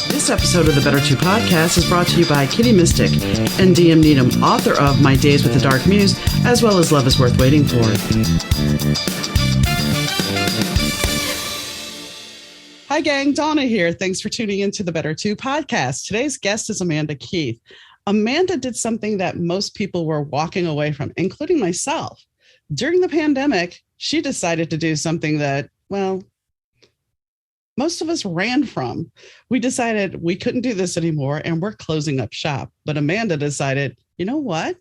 This episode of the Better Two podcast is brought to you by Kitty Mystic and DM Needham, author of My Days with the Dark Muse, as well as Love is Worth Waiting For. Hi, gang. Donna here. Thanks for tuning into the Better Two podcast. Today's guest is Amanda Keith. Amanda did something that most people were walking away from, including myself. During the pandemic, she decided to do something that, well, most of us ran from. We decided we couldn't do this anymore and we're closing up shop. But Amanda decided, you know what?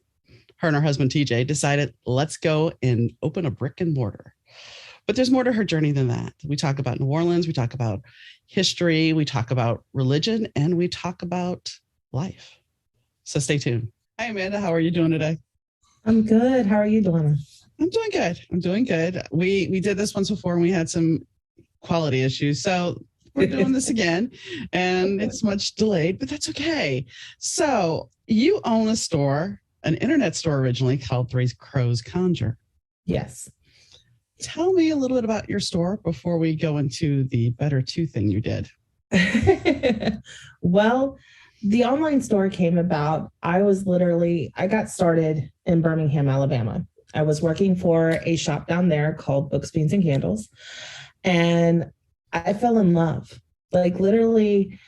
Her and her husband, TJ, decided, let's go and open a brick and mortar. But there's more to her journey than that. We talk about New Orleans, we talk about history, we talk about religion, and we talk about life. So stay tuned. Hi, Amanda. How are you doing today? I'm good. How are you doing? I'm doing good. We did this once before and we had some quality issues. So we're doing this again and it's much delayed, but that's okay. So you own a store, an internet store originally called Three Crows Conjure. Yes. Tell me a little bit about your store before we go into the Better Two thing you did. Well, the online store came about. I got started in Birmingham, Alabama. I was working for a shop down there called Books, Beans, and Candles. And I fell in love. Like literally,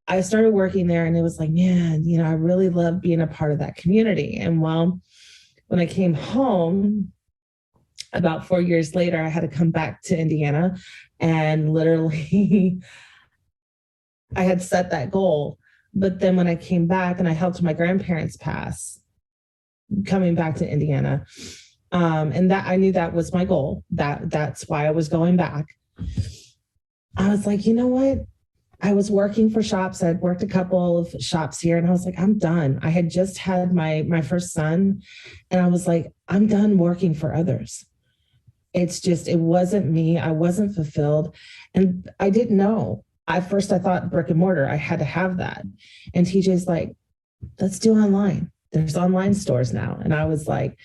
I started working there and it was like, man, I really love being a part of that community. And well, when I came home, about 4 years later, I had to come back to Indiana and literally I had set that goal. But then when I came back and I helped my grandparents pass, coming back to Indiana, and that I knew that was my goal. That's why I was going back. I was like, you know what? I was working for shops. I'd worked a couple of shops here and I was like, I'm done. I had just had my first son and I was like, I'm done working for others. It wasn't me. I wasn't fulfilled. And I didn't know. At first I thought brick and mortar, I had to have that. And TJ's like, let's do online. There's online stores now. And I was like,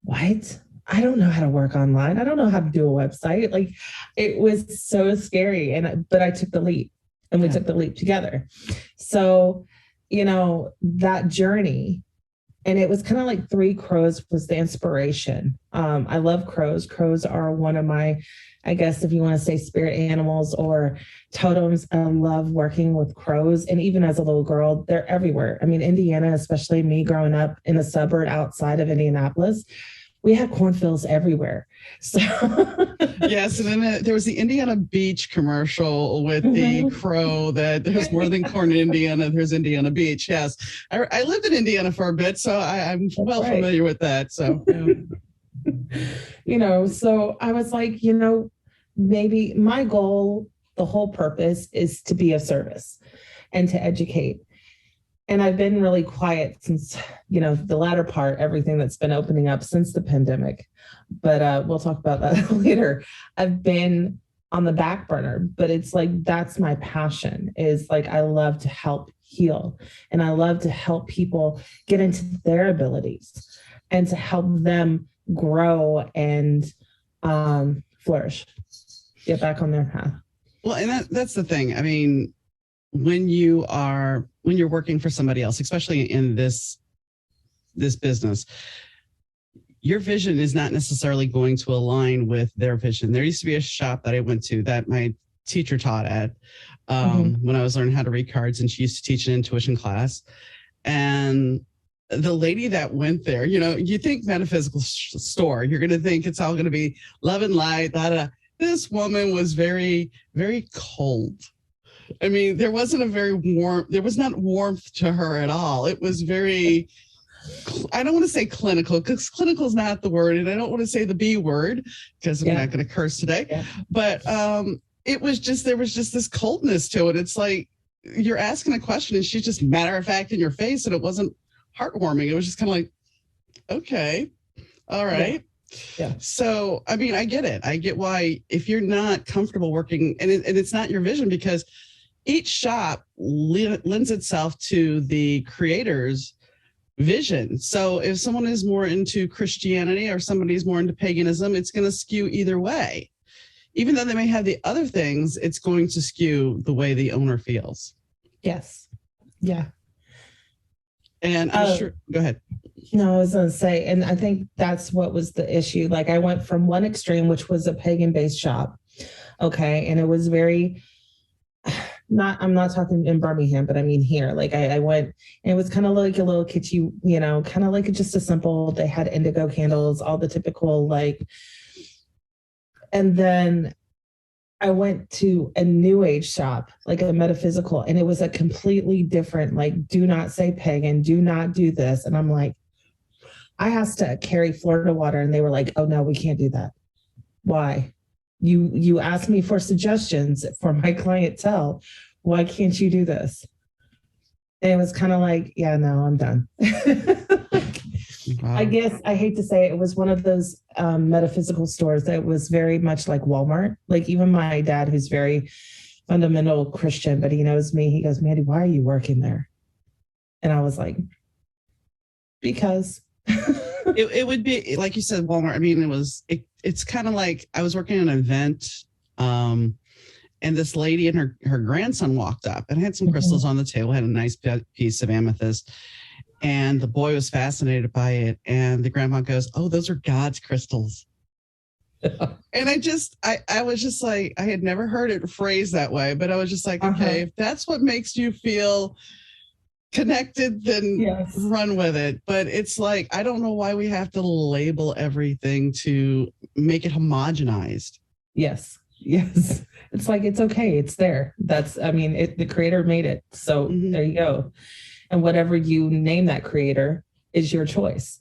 what? I don't know how to work online. I don't know how to do a website. Like it was so scary. But I took the leap and we took the leap together. So, that journey, and it was kind of like Three Crows was the inspiration. I love crows. Crows are one of my, I guess, if you want to say spirit animals or totems. I love working with crows. And even as a little girl, they're everywhere. I mean, Indiana, especially me growing up in a suburb outside of Indianapolis, we had cornfields everywhere. So yes, and then there was the Indiana Beach commercial with the crow that there's more than corn in Indiana, there's Indiana Beach. Yes, I lived in Indiana for a bit, so I'm well familiar with that. So, so I was like, maybe my goal, the whole purpose is to be of service and to educate. And I've been really quiet since, the latter part, everything that's been opening up since the pandemic. But we'll talk about that later. I've been on the back burner, but it's like, that's my passion is like, I love to help heal and I love to help people get into their abilities and to help them grow and flourish, get back on their path. Well, and that's the thing. I mean, when you're working for somebody else, especially in this business, your vision is not necessarily going to align with their vision. There used to be a shop that I went to that my teacher taught at when I was learning how to read cards, and she used to teach an intuition class. And the lady that went there, you think metaphysical store, you're going to think it's all going to be love and light. This woman was very, very cold. I mean, there wasn't there was not warmth to her at all. It was very, I don't want to say clinical because clinical is not the word. And I don't want to say the B word because I'm not going to curse today. Yeah. But there was just this coldness to it. It's like you're asking a question and she's just matter of fact in your face. And it wasn't heartwarming. It was just kind of like, okay, all right. Yeah. So, I mean, I get it. I get why if you're not comfortable working and it's not your vision, because each shop lends itself to the creators vision. So if someone is more into Christianity or somebody's more into paganism, it's going to skew either way. Even though they may have the other things, it's going to skew the way the owner feels. Yes. Yeah. And I'm sure, go ahead. No, I was going to say, and I think that's what was the issue. Like I went from one extreme, which was a pagan-based shop. Okay. And it was very, I'm not talking in Birmingham, but I mean here. Like I went, and it was kind of like a little kitschy, you know, kind of like just a simple, they had indigo candles, all the typical like. And then I went to a new age shop, like a metaphysical, and it was a completely different, like, do not say pagan, do not do this. And I'm like, I asked to carry Florida water, and they were like, oh no, we can't do that. Why? You asked me for suggestions for my clientele. Why can't you do this? And it was kind of like, yeah, no, I'm done. Wow. I guess I hate to say it was one of those metaphysical stores that was very much like Walmart. Like even my dad, who's very fundamental Christian, but he knows me. He goes, Mandy, why are you working there? And I was like, because. It would be, like you said, Walmart. I mean, it's kind of like I was working at an event and this lady and her grandson walked up and had some crystals on the table, had a nice piece of amethyst. And the boy was fascinated by it. And the grandma goes, oh, those are God's crystals. And I was just like, I had never heard it phrased that way, but I was just like, okay, if that's what makes you feel connected, then yes, run with it. But it's like, I don't know why we have to label everything to make it homogenized. Yes. It's like, it's okay. It's there. The creator made it. So there you go. And whatever you name that creator is your choice.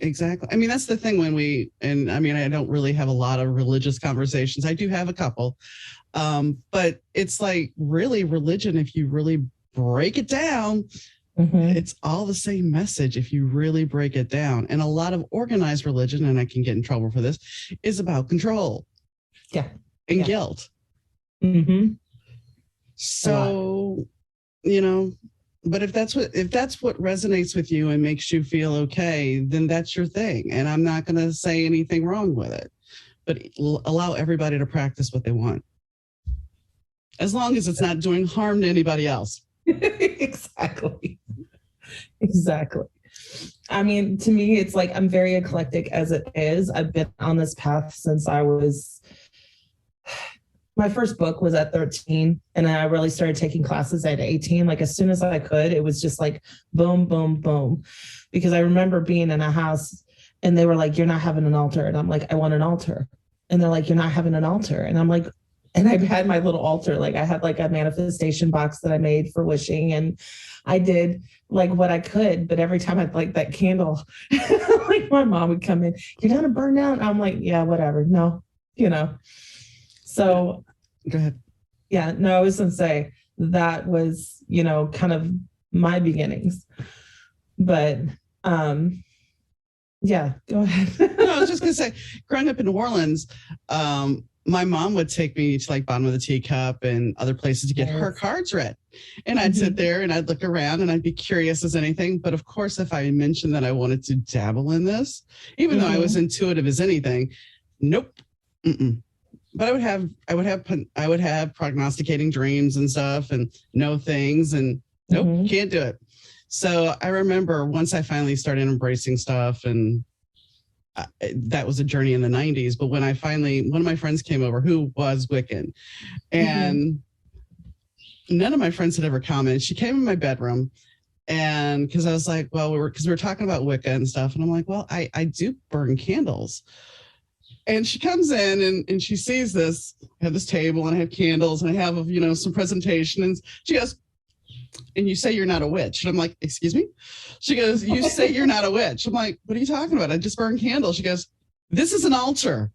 Exactly. I mean, that's the thing I don't really have a lot of religious conversations. I do have a couple. But it's like really religion, if you really break it down, it's all the same message if you really break it down. And a lot of organized religion, and I can get in trouble for this, is about control. Yeah. And guilt. So, but if that's what resonates with you and makes you feel okay, then that's your thing. And I'm not going to say anything wrong with it, but allow everybody to practice what they want. As long as it's not doing harm to anybody else. Exactly. I mean, to me, it's like, I'm very eclectic as it is. I've been on this path since my first book was at 13, and then I really started taking classes at 18. Like as soon as I could, it was just like boom, boom, boom. Because I remember being in a house and they were like, you're not having an altar. And I'm like, I want an altar. And they're like, you're not having an altar. And I'm like, and I've had my little altar. Like I had like a manifestation box that I made for wishing. And I did like what I could, but every time I'd like that candle, like my mom would come in, you're gonna burn out. I'm like, yeah, whatever. No, So go ahead. Yeah, no, I was going to say that was, kind of my beginnings. But yeah, go ahead. No, I was just going to say, growing up in New Orleans, my mom would take me to like Bottom of the Teacup and other places to get her cards read. And I'd sit there and I'd look around and I'd be curious as anything. But of course, if I mentioned that I wanted to dabble in this, even though I was intuitive as anything, nope. But I would have prognosticating dreams and stuff and know things and nope, can't do it. So I remember once I finally started embracing stuff, and that was a journey in the 90s. But when one of my friends came over who was Wiccan, and none of my friends had ever commented. She came in my bedroom, and because I was like, well, we were talking about Wicca and stuff. And I'm like, well, I do burn candles. And she comes in and she sees this. I have this table and I have candles and I have, some presentation. And she goes, and you say you're not a witch. And I'm like, excuse me? She goes, you say you're not a witch. I'm like, what are you talking about? I just burn candles. She goes, this is an altar.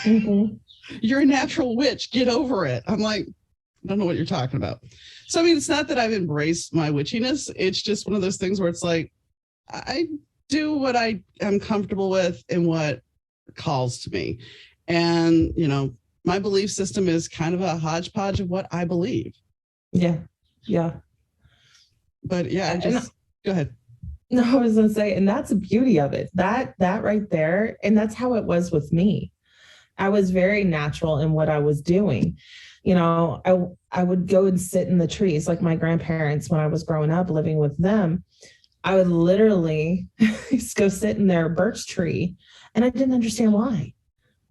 You're a natural witch. Get over it. I'm like, I don't know what you're talking about. So, I mean, it's not that I've embraced my witchiness. It's just one of those things where it's like, I do what I am comfortable with and what calls to me. And, my belief system is kind of a hodgepodge of what I believe. Yeah. But yeah, go ahead. No, I was gonna say, and that's the beauty of it. That right there, and that's how it was with me. I was very natural in what I was doing. You know, I would go and sit in the trees like my grandparents when I was growing up living with them. I would literally just go sit in their birch tree, and I didn't understand why.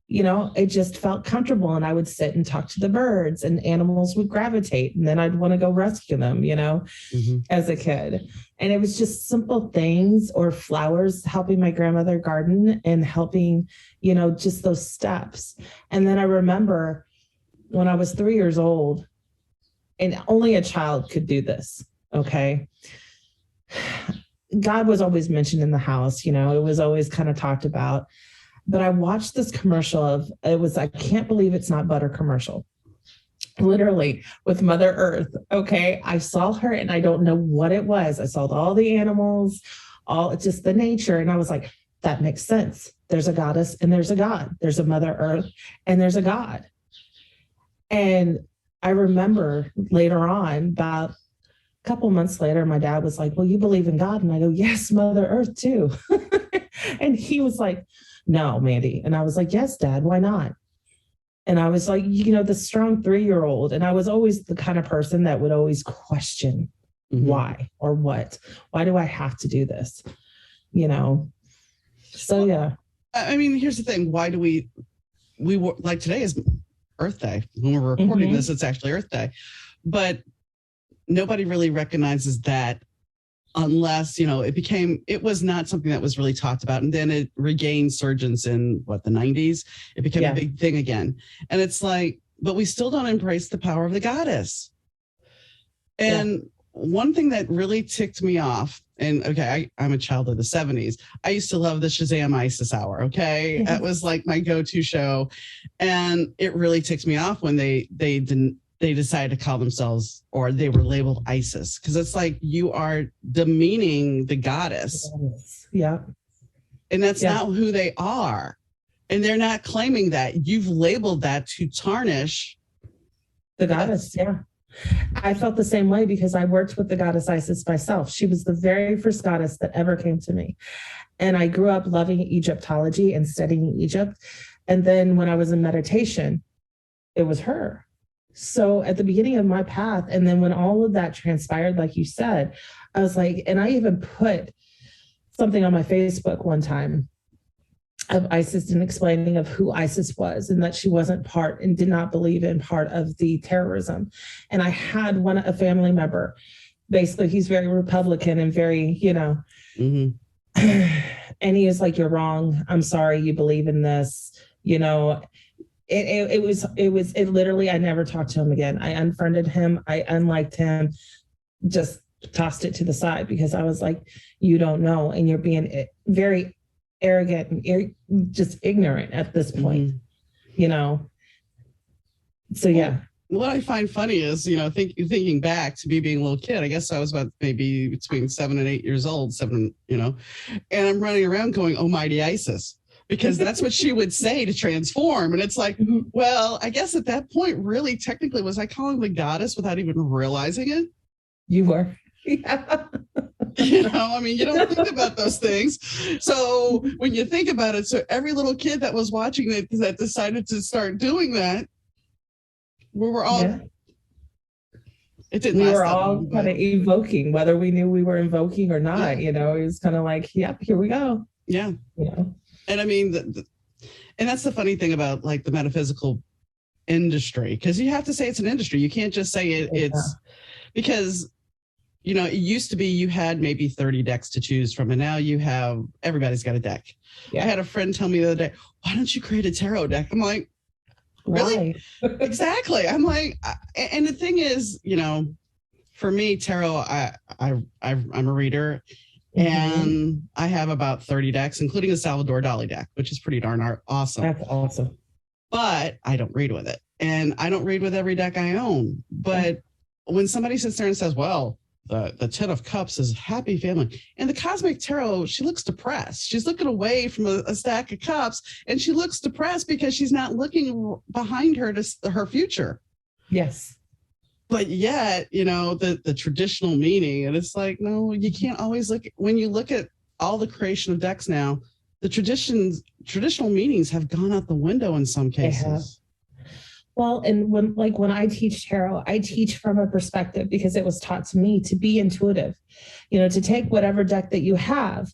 You know, it just felt comfortable, and I would sit and talk to the birds, and animals would gravitate, and then I'd want to go rescue them, you know, as a kid. And it was just simple things, or flowers, helping my grandmother garden and helping, you know, just those steps. And then I remember when I was 3 years old, and only a child could do this. Okay. God was always mentioned in the house, you know, it was always kind of talked about. But I watched this commercial I can't believe it's not butter commercial. Literally with Mother Earth. Okay. I saw her and I don't know what it was. I saw all the animals, all just the nature. And I was like, that makes sense. There's a goddess and there's a God. There's a Mother Earth and there's a God. And I remember later on, about a couple months later, my dad was like, well, you believe in God? And I go, yes, Mother Earth too. And he was like, no, Mandy. And I was like, yes, Dad, why not? And I was like, you know, the strong 3-year-old. And I was always the kind of person that would always question why or what. Why do I have to do this? You know? So, yeah. I mean, here's the thing. Why do we like today is Earth Day. When we're recording this, it's actually Earth Day. But nobody really recognizes that unless, you know, it was not something that was really talked about. And then it regained surgence in the 90s. It became a big thing again. And it's like, but we still don't embrace the power of the goddess. And one thing that really ticked me off, and okay, I'm a child of the 70s. I used to love the Shazam Isis Hour. Okay. That was like my go-to show. And it really ticked me off when they decided to call themselves, or they were labeled Isis, because it's like you are demeaning the goddess. Yeah. And that's not who they are. And they're not claiming that. You've labeled that to tarnish the goddess. Yeah. I felt the same way because I worked with the goddess Isis myself. She was the very first goddess that ever came to me. And I grew up loving Egyptology and studying Egypt. And then when I was in meditation, it was her. So at the beginning of my path, and then when all of that transpired, like you said, I was like, and I even put something on my Facebook one time of Isis and explaining of who Isis was, and that she wasn't part and did not believe in part of the terrorism. And I had a family member, basically, he's very Republican and very, you know, and he was like, you're wrong. I'm sorry you believe in this, you know. It literally, I never talked to him again. I unfriended him. I unliked him, just tossed it to the side because I was like, you don't know. And you're being very arrogant and just ignorant at this point, you know? So, yeah. What I find funny is, you know, thinking back to me being a little kid, I guess I was about maybe between 7 and 8 years old, you know, and I'm running around going, oh, mighty Isis. Because that's what she would say to transform. And it's like, well, I guess at that point, really, technically, was I calling the goddess without even realizing it? You were. Yeah. You know, I mean, you don't think about those things. So when you think about it, so every little kid that was watching it that decided to start doing that, we were all, it didn't we last were that all long, kind of evoking, whether we knew we were invoking or not, you know, it was kind of like, yep, here we go. Yeah. You know. And I mean, and that's the funny thing about like the metaphysical industry, because you have to say it's an industry. You can't just say it's because, you know, it used to be you had maybe 30 decks to choose from, and now everybody's got a deck. Yeah. I had a friend tell me the other day, why don't you create a tarot deck? I'm like, really? Exactly. I'm like, and the thing is, you know, for me, tarot, I'm a reader. And I have about 30 decks, including a Salvador Dali deck, which is pretty darn awesome. That's awesome. But I don't read with it. And I don't read with every deck I own. But when somebody sits there and says, well, the 10 of Cups is happy family. And the Cosmic Tarot, she looks depressed. She's looking away from a stack of cups. And she looks depressed because she's not looking behind her to her future. Yes. but yet, the traditional meaning, and it's like, no, you can't always when you look at all the creation of decks now, the traditional meanings have gone out the window in some cases. Well, and when I teach tarot, I teach from a perspective, because it was taught to me to be intuitive, to take whatever deck that you have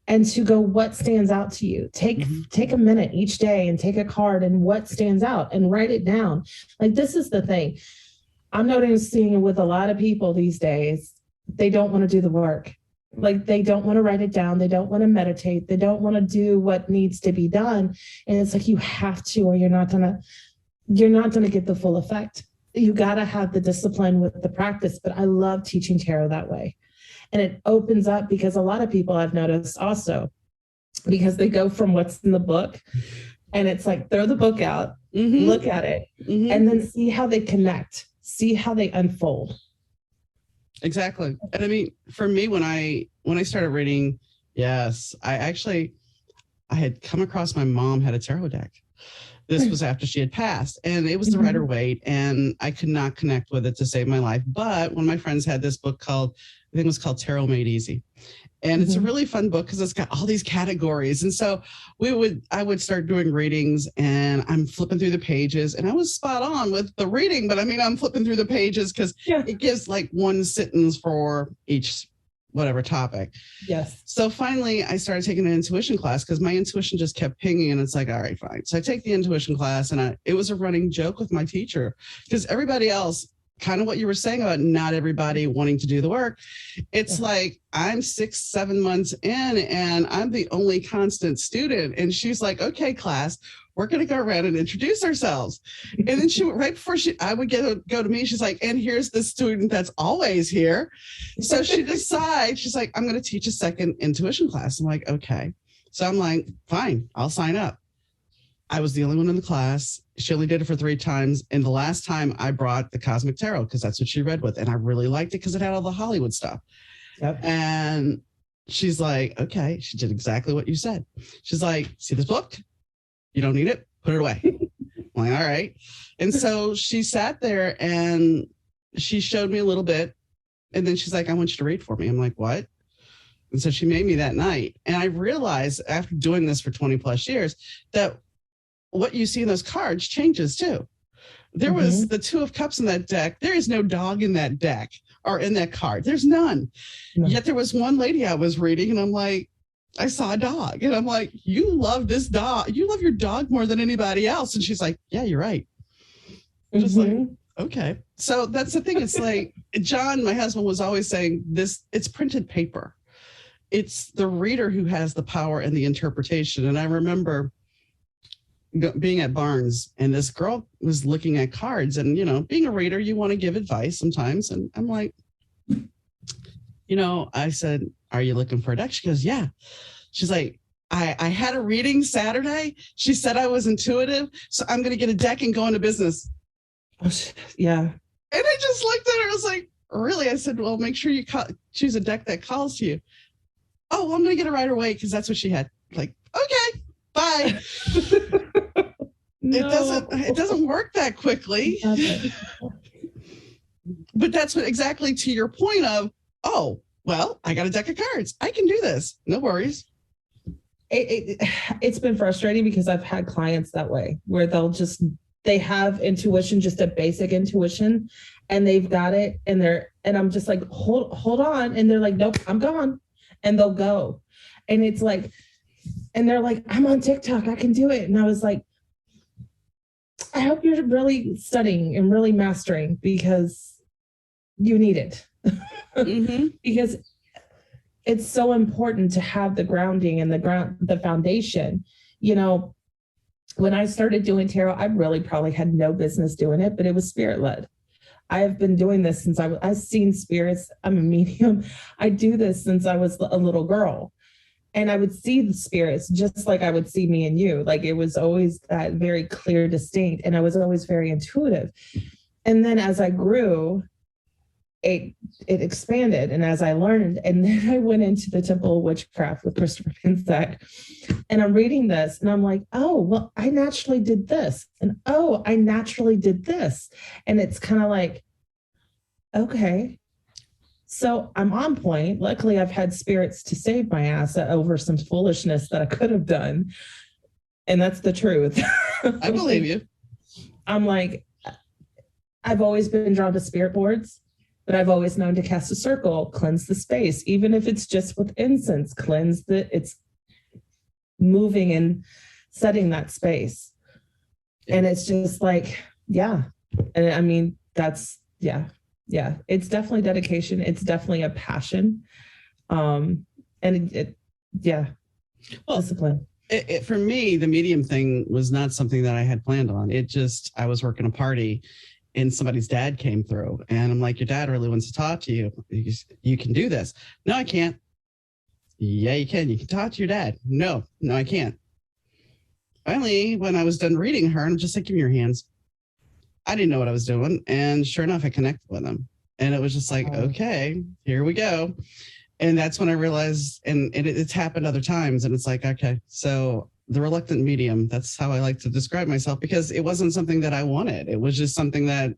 and to go, what stands out to you? Take a minute each day and take a card and what stands out and write it down. Like, this is the thing. I'm noticing with a lot of people these days, they don't want to do the work. Like, they don't want to write it down. They don't want to meditate. They don't want to do what needs to be done. And it's like, you have to, or you're not going to get the full effect. You got to have the discipline with the practice. But I love teaching tarot that way. And it opens up, because a lot of people I've noticed also, because they go from what's in the book, and it's like, throw the book out, look at it, and then see how they connect, see how they unfold. Exactly. And I mean, for me, when I started reading, yes, I had come across, my mom had a tarot deck. This was after she had passed, and it was the Rider-Waite, and I could not connect with it to save my life. But one of my friends had this book called, I think it was called Tarot Made Easy. And it's a really fun book because it's got all these categories. And so I would start doing readings, and I'm flipping through the pages, and I was spot on with the reading, but I mean, I'm flipping through the pages because it gives like one sentence for each whatever topic. Yes. So finally I started taking an intuition class because my intuition just kept pinging, and it's like, all right, fine. So I take the intuition class, and it was a running joke with my teacher, because everybody else, kind of what you were saying about not everybody wanting to do the work. It's like, I'm 6-7 months in, and I'm the only constant student. And she's like, okay, class, we're going to go around and introduce ourselves. And then right before I would go to me, she's like, and here's the student that's always here. So she decides, she's like, I'm going to teach a second intuition class. I'm like, okay. So I'm like, fine, I'll sign up. I was the only one in the class. She only did it for 3 times. And the last time I brought the Cosmic Tarot, because that's what she read with. And I really liked it because it had all the Hollywood stuff. Yep. And she's like, okay. She did exactly what you said. She's like, see this book? You don't need it. Put it away. I'm like, all right. And so she sat there and she showed me a little bit. And then she's like, I want you to read for me. I'm like, what? And so she made me that night. And I realized, after doing this for 20 plus years, that what you see in those cards changes too. There was the 2 of Cups in that deck. There is no dog in that deck or in that card. There's none. No. Yet there was one lady I was reading, and I'm like, I saw a dog, and I'm like, you love this dog. You love your dog more than anybody else. And she's like, yeah, you're right. Just like, okay. So that's the thing. It's like, John, my husband, was always saying this, it's printed paper. It's the reader who has the power and the interpretation. And I remember being at Barnes, and this girl was looking at cards, and being a reader, you want to give advice sometimes, and I'm like, I said, are you looking for a deck? She goes, yeah. She's like, I had a reading Saturday. She said I was intuitive, so I'm going to get a deck and go into business. Yeah. And I just looked at her. I was like, really? I said, well, make sure you choose a deck that calls to you. Oh, well, I'm going to get a Rider-Waite because that's what she had. Like, okay, bye. No. It doesn't work that quickly. But that's what, exactly to your point of, oh, well, I got a deck of cards. I can do this. No worries. It's been frustrating because I've had clients that way, where they have intuition, just a basic intuition, and they've got it, and I'm just like, hold on. And they're like, nope, I'm gone. And they'll go. And it's like, and they're like, I'm on TikTok, I can do it. And I was like, I hope you're really studying and really mastering, because you need it. Because it's so important to have the grounding and the foundation. When I started doing tarot, I really probably had no business doing it, but it was spirit led. I have been doing this since I've seen spirits. I'm a medium. I do this since I was a little girl. And I would see the spirits just like I would see me and you. Like, it was always that very clear, distinct. And I was always very intuitive. And then as I grew, it expanded. And as I learned, and then I went into the Temple of Witchcraft with Christopher Pinsack. And I'm reading this, and I'm like, oh, well, I naturally did this. And oh, I naturally did this. And it's kind of like, okay. So I'm on point. Luckily, I've had spirits to save my ass over some foolishness that I could have done. And that's the truth. I believe you. I'm like, I've always been drawn to spirit boards, but I've always known to cast a circle, cleanse the space, even if it's just with incense, it's moving and setting that space. And it's just like, yeah. And I mean, that's, yeah. It's definitely dedication. It's definitely a passion. And discipline. For me, the medium thing was not something that I had planned on. I was working a party and somebody's dad came through and I'm like, your dad really wants to talk to you. You can do this. No, I can't. Yeah, you can. You can talk to your dad. No, I can't. Finally, when I was done reading her, I'm just like, give me your hands. I didn't know what I was doing. And sure enough, I connected with him. And it was just like, okay, here we go. And that's when I realized, and it's happened other times. And it's like, okay, so the reluctant medium, that's how I like to describe myself, because it wasn't something that I wanted. It was just something that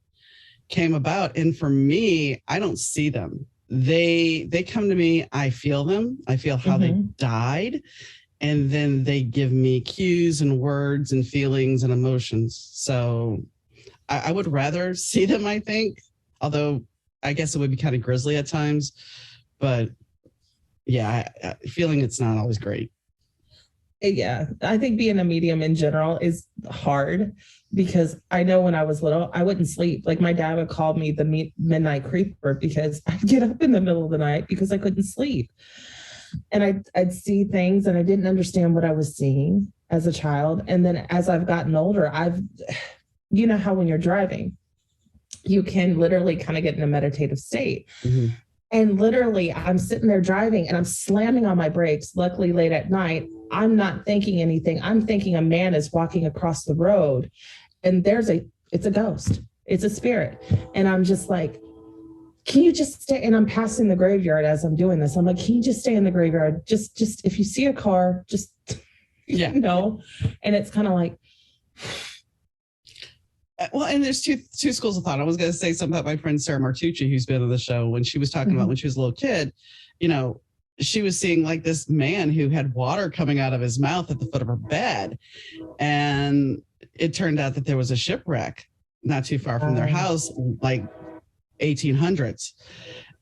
came about. And for me, I don't see them. They come to me, I feel them. I feel how they died. And then they give me cues and words and feelings and emotions. So I would rather see them, I think, although I guess it would be kind of grisly at times. But yeah, feeling it's not always great. Yeah, I think being a medium in general is hard because I know when I was little, I wouldn't sleep. Like my dad would call me the midnight creeper because I'd get up in the middle of the night because I couldn't sleep. And I'd see things and I didn't understand what I was seeing as a child. And then as I've gotten older, you know how when you're driving, you can literally kind of get in a meditative state. Mm-hmm. And literally I'm sitting there driving and I'm slamming on my brakes. Luckily late at night, I'm not thinking anything. I'm thinking a man is walking across the road and it's a ghost. It's a spirit. And I'm just like, can you just stay? And I'm passing the graveyard as I'm doing this. I'm like, can you just stay in the graveyard? Just if you see a car, just, And it's kind of like, well, and there's two schools of thought. I was going to say something about my friend Sarah Martucci, who's been on the show, when she was talking about when she was a little kid, she was seeing like this man who had water coming out of his mouth at the foot of her bed. And it turned out that there was a shipwreck not too far from their house, like 1800s.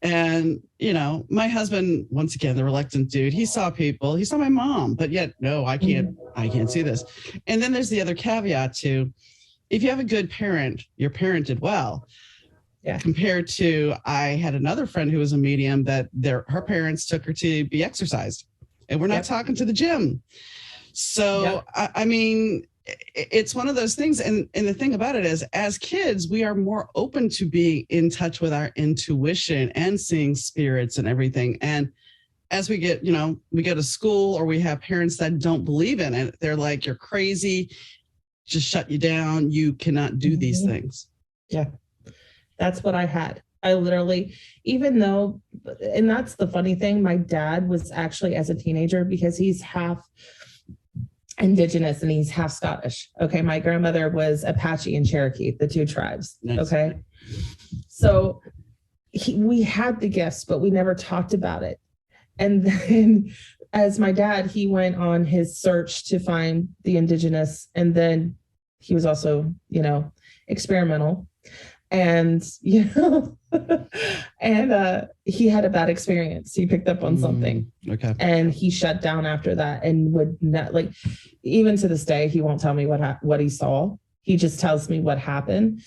And, my husband, once again, the reluctant dude, he saw people, he saw my mom, but yet, no, I can't see this. And then there's the other caveat to, if you have a good parent, your parent did well. Yeah. Compared to, I had another friend who was a medium that her parents took her to be exercised, and we're not talking to the gym. So, I mean, it's one of those things. And the thing about it is, as kids, we are more open to being in touch with our intuition and seeing spirits and everything. And as we get, we go to school or we have parents that don't believe in it, they're like, you're crazy. Just shut you down. You cannot do these things. Yeah. That's what I had. I literally, even though, and that's the funny thing, my dad was actually, as a teenager, because he's half Indigenous and he's half Scottish. Okay. My grandmother was Apache and Cherokee, the two tribes. Nice. Okay. So we had the gifts, but we never talked about it. And then as my dad, he went on his search to find the Indigenous, and then he was also, experimental. And, and he had a bad experience. He picked up on something. Okay. And he shut down after that and would not, like, even to this day, he won't tell me what he saw. He just tells me what happened.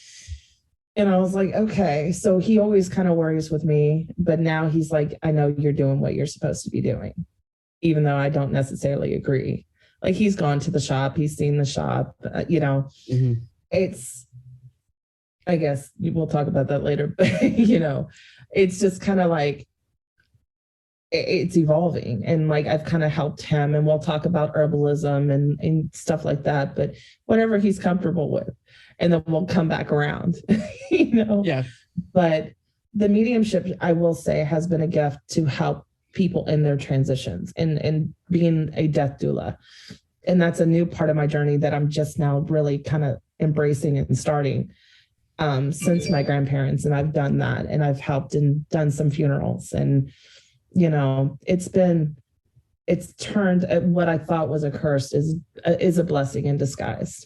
And I was like, okay. So he always kind of worries with me, but now he's like, I know you're doing what you're supposed to be doing, even though I don't necessarily agree. Like, he's gone to the shop, he's seen the shop, It's, I guess we'll talk about that later, but it's just kind of like, it's evolving. And like, I've kind of helped him, and we'll talk about herbalism and stuff like that, but whatever he's comfortable with. And then we'll come back around, Yeah. But the mediumship, I will say, has been a gift to help people in their transitions and being a death doula. And that's a new part of my journey that I'm just now really kind of embracing and starting. since my grandparents, and I've done that, and I've helped and done some funerals, and it's turned what I thought was a curse is a blessing in disguise.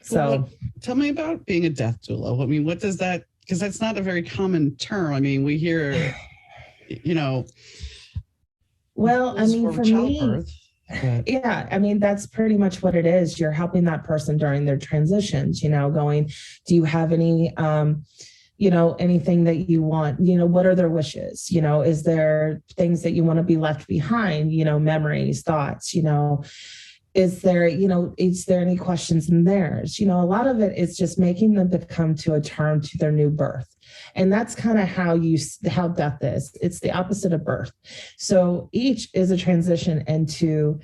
So well, tell me about being a death doula. I mean, what does that, because that's not a very common term. I mean, we hear, well, I mean, for me, but... yeah, I mean, that's pretty much what it is. You're helping that person during their transitions, going, do you have any, anything that you want, what are their wishes? Is there things that you want to be left behind, memories, thoughts, is there any questions in theirs? A lot of it is just making them to come to a term to their new birth. And that's kind of how death is. It's the opposite of birth. So each is a transition into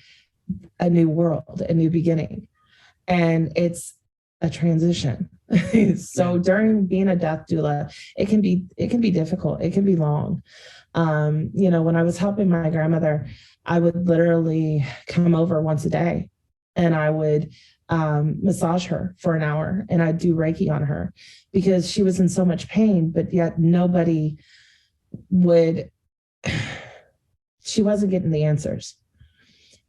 a new world, a new beginning. And it's a transition. So during being a death doula, it can be difficult. It can be long. When I was helping my grandmother, I would literally come over once a day and I would massage her for an hour, and I'd do Reiki on her because she was in so much pain, but yet she wasn't getting the answers.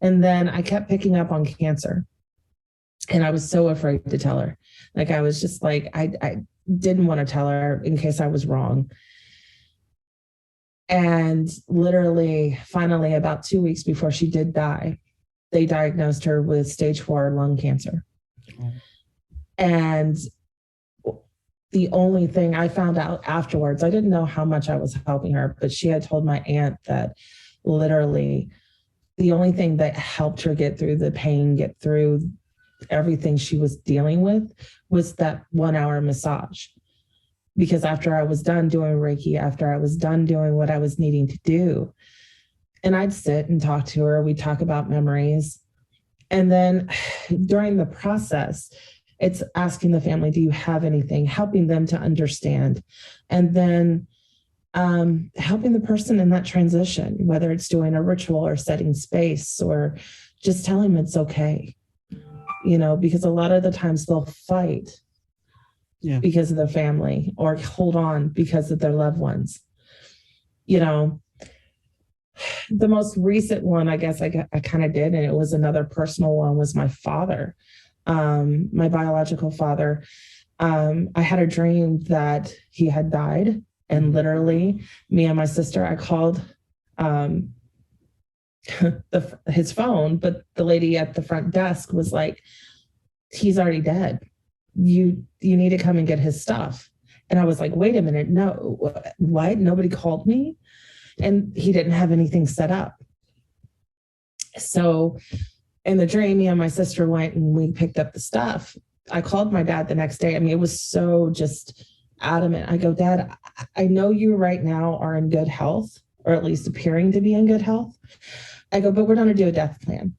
And then I kept picking up on cancer, and I was so afraid to tell her. Like, I was just like, I didn't want to tell her in case I was wrong. And literally, finally, about 2 weeks before she did die, they diagnosed her with stage 4 lung cancer. Oh. And the only thing I found out afterwards, I didn't know how much I was helping her, but she had told my aunt that literally the only thing that helped her get through the pain, get through everything she was dealing with, was that 1 hour massage. Because after I was done doing Reiki, after I was done doing what I was needing to do, and I'd sit and talk to her, we'd talk about memories. And then during the process, it's asking the family, do you have anything? Helping them to understand. And then helping the person in that transition, whether it's doing a ritual or setting space or just telling them it's okay. Because a lot of the times they'll fight because of their family, or hold on because of their loved ones. The most recent one, I guess I kind of did, and it was another personal one, was my father, my biological father. I had a dream that he had died, and literally me and my sister, I called his phone, but the lady at the front desk was like, he's already dead. You need to come and get his stuff. And I was like, wait a minute, no, what? Nobody called me? And he didn't have anything set up. So in the dream, me and my sister went and we picked up the stuff. I called my dad the next day. I mean, it was so just adamant. I go, Dad, I know you right now are in good health, or at least appearing to be in good health. I go, but we're going to do a death plan.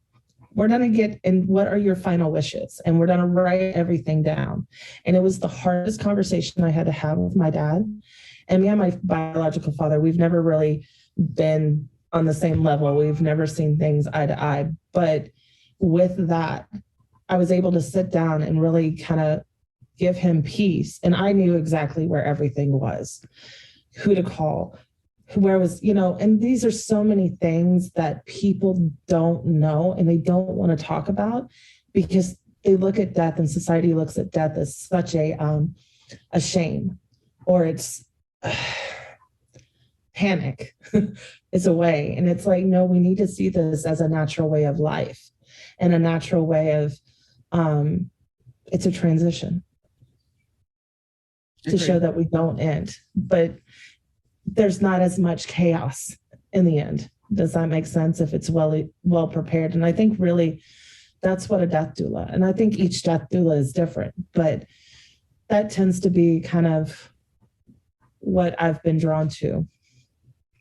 We're going to get, and what are your final wishes? And we're going to write everything down. And it was the hardest conversation I had to have with my dad. And me and my biological father, we've never really been on the same level. We've never seen things eye to eye. But with that, I was able to sit down and really kind of give him peace. And I knew exactly where everything was, who to call, where was, and these are so many things that people don't know and they don't want to talk about, because they look at death, and society looks at death as such a shame, or it's panic is a way. And it's like, no, we need to see this as a natural way of life, and a natural way of, it's a transition to show that we don't end, but there's not as much chaos in the end. Does that make sense? If it's well prepared. And I think really that's what a death doula, and I think each death doula is different, but that tends to be kind of what I've been drawn to.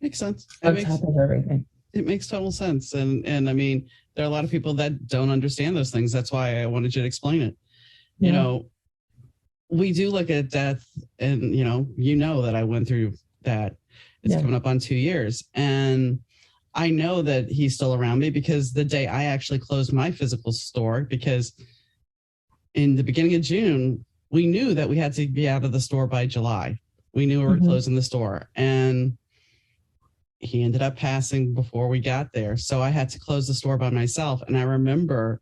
Makes sense. On top of everything. It makes total sense. And I mean, there are a lot of people that don't understand those things. That's why I wanted you to explain it. Yeah. We do look at death, and that I went through that. It's coming up on 2 years. And I know that he's still around me, because the day I actually closed my physical store, because in the beginning of June, we knew that we had to be out of the store by July. We knew we were closing the store, and he ended up passing before we got there. So I had to close the store by myself. And I remember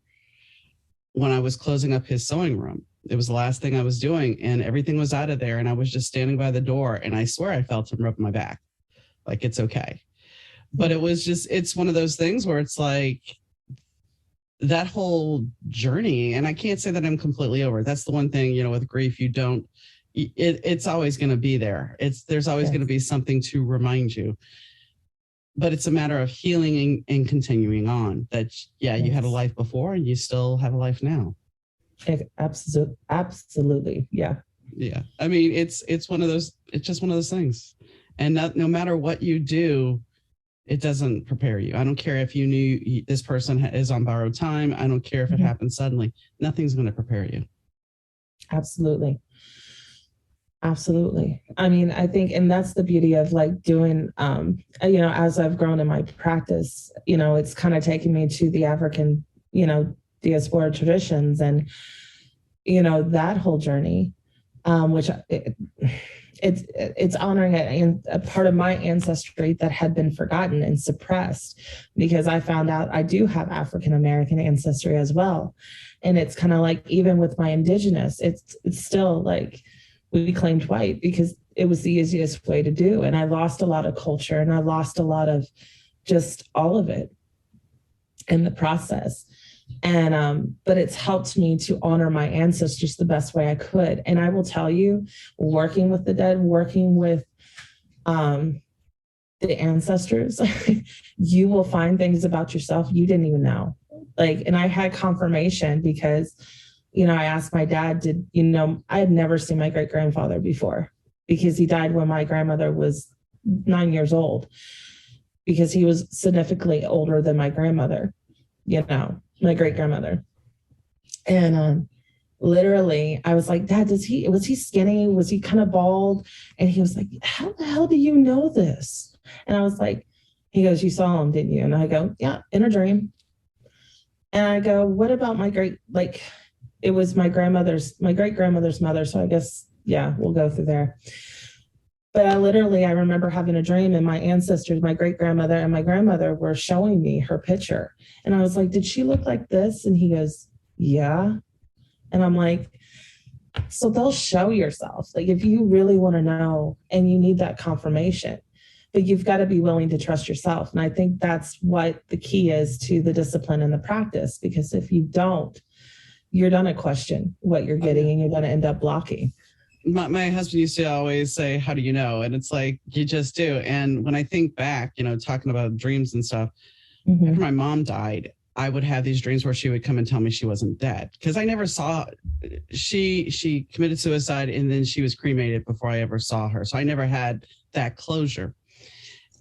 when I was closing up his sewing room, it was the last thing I was doing, and everything was out of there. And I was just standing by the door, and I swear I felt him rub my back. Like, it's okay. But it was just, it's one of those things where it's like that whole journey. And I can't say that I'm completely over it. That's the one thing, you know, with grief, you don't, it's always going to be there. There's always going to be something to remind you. But it's a matter of healing and continuing on. That, you had a life before and you still have a life now. Absolutely. Yeah. Yeah. I mean, it's just one of those things. And no matter what you do, it doesn't prepare you. I don't care if you knew this person is on borrowed time. I don't care if it happens suddenly. Nothing's going to prepare you. Absolutely. Absolutely. I mean, I think, and that's the beauty of like doing, you know, as I've grown in my practice, you know, it's kind of taken me to the African, you know, diaspora traditions and, you know, that whole journey, which it's honoring a part of my ancestry that had been forgotten and suppressed, because I found out I do have African-American ancestry as well. And it's kind of like, even with my indigenous, it's still like, we claimed white because it was the easiest way to do. And I lost a lot of culture, and I lost a lot of just all of it in the process. And, but it's helped me to honor my ancestors the best way I could. And I will tell you, working with the dead, working with, the ancestors, you will find things about yourself you didn't even know. Like, and I had confirmation because, you know, I asked my dad, I had never seen my great grandfather before, because he died when my grandmother was 9 years old, because he was significantly older than my grandmother, you know, my great grandmother. And literally I was like, Dad, was he skinny? Was he kind of bald? And he was like, how the hell do you know this? And I was like, he goes, you saw him, didn't you? And I go, yeah, in a dream. And I go, what about it was my great grandmother's mother. So I guess, yeah, we'll go through there. But I remember having a dream, and my ancestors, my great grandmother and my grandmother, were showing me her picture. And I was like, did she look like this? And he goes, yeah. And I'm like, so they'll show yourself. Like, if you really want to know and you need that confirmation, but you've got to be willing to trust yourself. And I think that's what the key is to the discipline and the practice, because if you don't, you're going to question what you're getting, and you're going to end up blocking. My husband used to always say, how do you know? And it's like, you just do. And when I think back, you know, talking about dreams and stuff, after my mom died, I would have these dreams where she would come and tell me she wasn't dead, because I never saw, she committed suicide and then she was cremated before I ever saw her. So I never had that closure.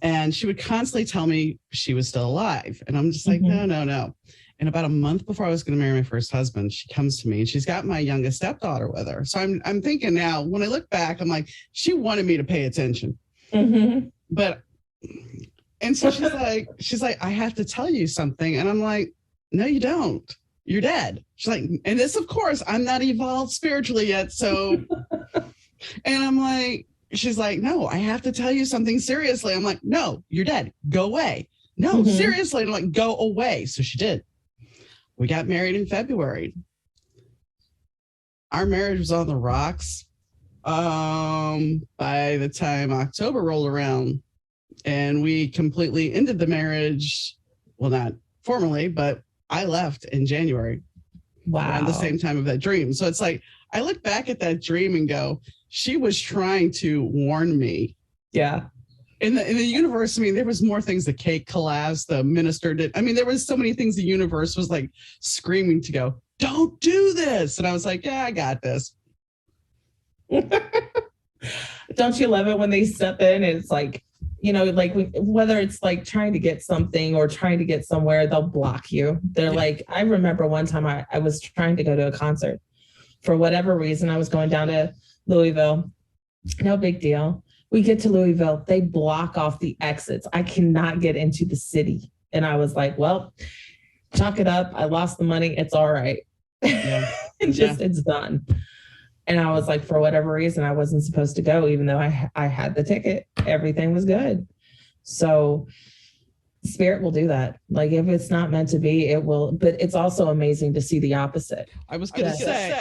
And she would constantly tell me she was still alive. And I'm just like, no. And about a month before I was going to marry my first husband, she comes to me and she's got my youngest stepdaughter with her. So I'm thinking now, when I look back, I'm like, she wanted me to pay attention. But, and so she's like, I have to tell you something. And I'm like, no, you don't. You're dead. She's like, and this, of course, I'm not evolved spiritually yet. So, and I'm like, she's like, no, I have to tell you something seriously. I'm like, no, you're dead. Go away. No, seriously. I'm like, go away. So she did. We got married in February. Our marriage was on the rocks by the time October rolled around, and we completely ended the marriage. Well, not formally, but I left in January. Wow. Around the same time of that dream. So it's like, I look back at that dream and go, she was trying to warn me. Yeah. In the universe, I mean, there was more things. The cake collapsed, the minister did. I mean, there was so many things the universe was like screaming to go, don't do this. And I was like, yeah, I got this. Don't you love it when they step in and it's like, you know, like whether it's like trying to get something or trying to get somewhere, they'll block you. They're like, I remember one time I was trying to go to a concert. For whatever reason, I was going down to Louisville. No big deal. We get to Louisville, they block off the exits. I cannot get into the city. And I was like, well, chalk it up. I lost the money. It's all right. Yeah. It's done. And I was like, for whatever reason, I wasn't supposed to go, even though I had the ticket. Everything was good. So spirit will do that. Like if it's not meant to be, it will. But it's also amazing to see the opposite. I was going to say,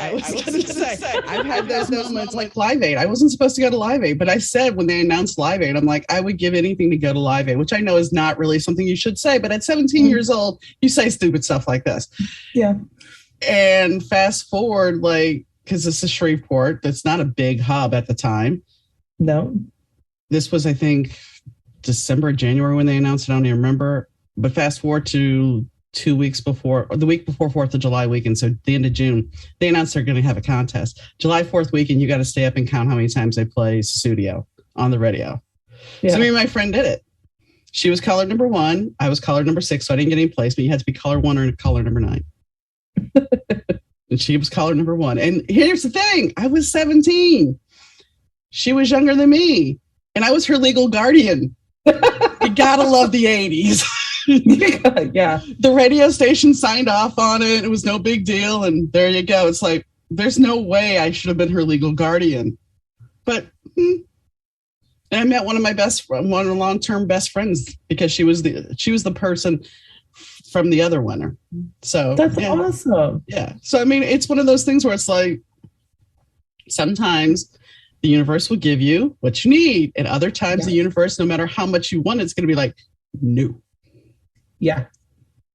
I've had those moments like Live Aid. I wasn't supposed to go to Live Aid, but I said when they announced Live Aid, I'm like, I would give anything to go to Live Aid, which I know is not really something you should say. But at 17 years old, you say stupid stuff like this. Yeah. And fast forward, like, because this is Shreveport, that's not a big hub at the time. No. This was, I think, December, January when they announced it. I don't even remember. But fast forward to 2 weeks before, or the week before 4th of July weekend, so the end of June, they announced they're going to have a contest. July 4th weekend, you got to stay up and count how many times they play Studio on the radio. Yeah. So me and my friend did it. She was caller number 1. I was caller number 6, so I didn't get any placement. You had to be caller 1 or caller number 9. And she was caller number 1. And here's the thing. I was 17. She was younger than me. And I was her legal guardian. You gotta love the 80s. Yeah. The radio station signed off on it. It was no big deal. And there you go. It's like, there's no way I should have been her legal guardian. But and I met one of the long-term best friends because she was the person from the other winner. So that's awesome. Yeah. So I mean, it's one of those things where it's like sometimes the universe will give you what you need, and other times the universe, no matter how much you want, it's going to be like, no. Yeah.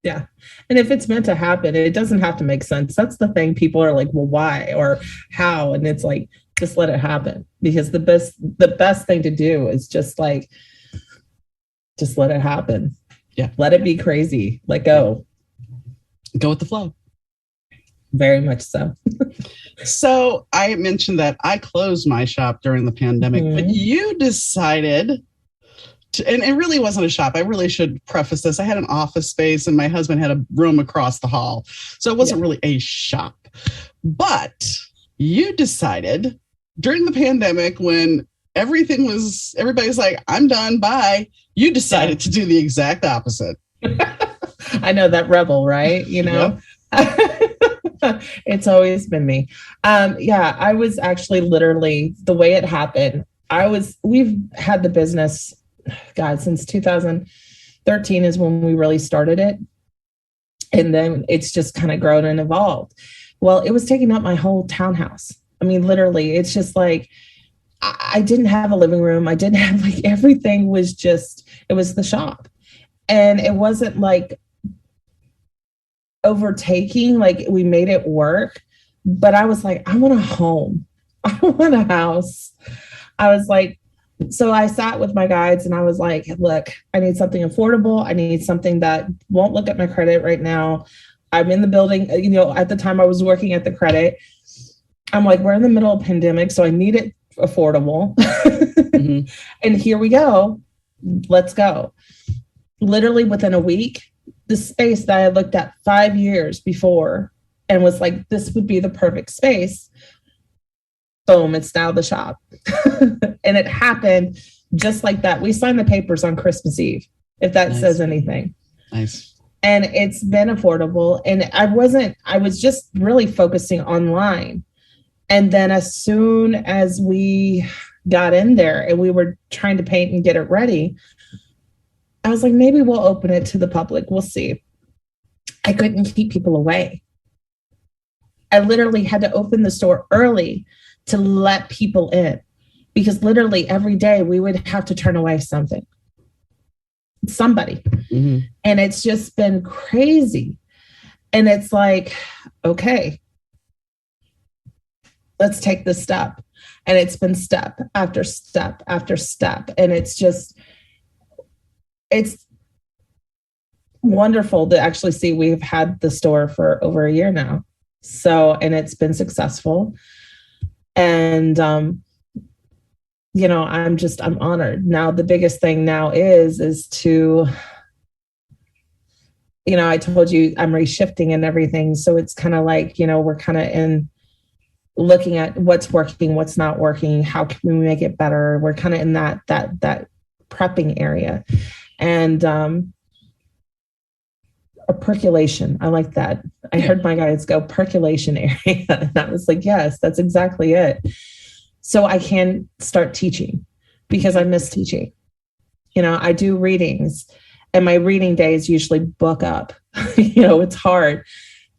Yeah. And if it's meant to happen, it doesn't have to make sense. That's the thing. People are like, well, why or how? And it's like, just let it happen, because the best thing to do is just let it happen. Yeah. Let it be crazy. Let go. Go with the flow. Very much so. So I mentioned that I closed my shop during the pandemic, but you decided to, and it really wasn't a shop. I really should preface this. I had an office space and my husband had a room across the hall. So it wasn't really a shop, but you decided during the pandemic when everybody's like, I'm done, bye. You decided to do the exact opposite. I know, that rebel, right? You know, it's always been me. I was actually literally, the way it happened, we've had the business, God, since 2013 is when we really started it. And then it's just kind of grown and evolved. Well, it was taking up my whole townhouse. I mean, literally, it's just like, I didn't have a living room. I didn't have everything was just, it was the shop. And it wasn't like overtaking, we made it work. But I was like, I want a home. I want a house. I was like, so I sat with my guides and I was like, look, I need something affordable. I need something that won't look at my credit right now. I'm in the building. At the time I was working at the credit. I'm like, we're in the middle of pandemic, so I need it affordable. And here we go. Let's go. Literally within a week, the space that I had looked at 5 years before and was like, this would be the perfect space. Boom, it's now the shop. And it happened just like that. We signed the papers on Christmas Eve, if that says anything. Nice. And it's been affordable. And I was just really focusing online. And then as soon as we got in there and we were trying to paint and get it ready, I was like, maybe we'll open it to the public. We'll see. I couldn't keep people away. I literally had to open the store early to let people in, because literally every day we would have to turn away somebody. And it's just been crazy. And it's like, okay, let's take this step. And it's been step after step after step. And it's wonderful to actually see we've had the store for over a year now. So, and it's been successful. And, I'm honored. Now, the biggest thing now is to, I told you I'm reshifting and everything. So it's kind of like, we're kind of in looking at what's working, what's not working, how can we make it better? We're kind of in that prepping area. And a percolation. I like that. I heard my guys go percolation area. And I was like, yes, that's exactly it. So I can start teaching because I miss teaching. I do readings and my reading days usually book up. It's hard.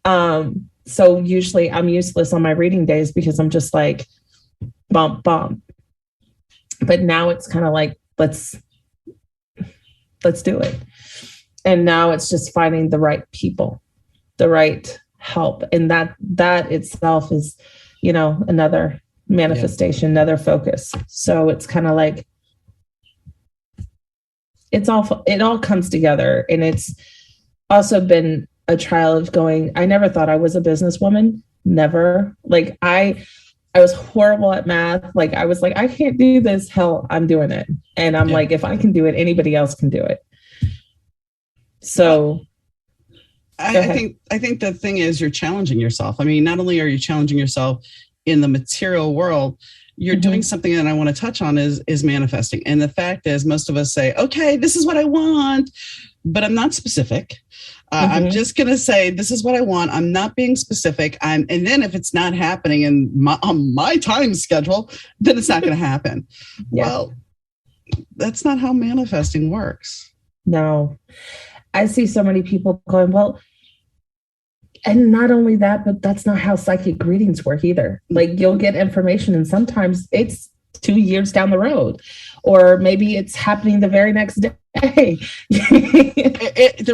So usually I'm useless on my reading days because I'm just like, bump, bump. But now it's kind of like, let's do it. And now it's just finding the right people, the right help. And that itself is, another manifestation, another focus. So it's kind of like, it all comes together. And it's also been a trial of going, I never thought I was a businesswoman. Never. Like I was horrible at math. Like I was like, I can't do this. Hell, I'm doing it. And I'm like, if I can do it, anybody else can do it. So I think the thing is you're challenging yourself. I mean, not only are you challenging yourself in the material world, you're doing something that I want to touch on is manifesting. And the fact is most of us say, okay, this is what I want, but I'm not specific. I'm just going to say, this is what I want. I'm not being specific. And then if it's not happening on my time schedule, then it's not going to happen. Yeah. Well, that's not how manifesting works. No. I see so many people going, well, and not only that, but that's not how psychic readings work either. Like you'll get information and sometimes it's 2 years down the road, or maybe it's happening the very next day. The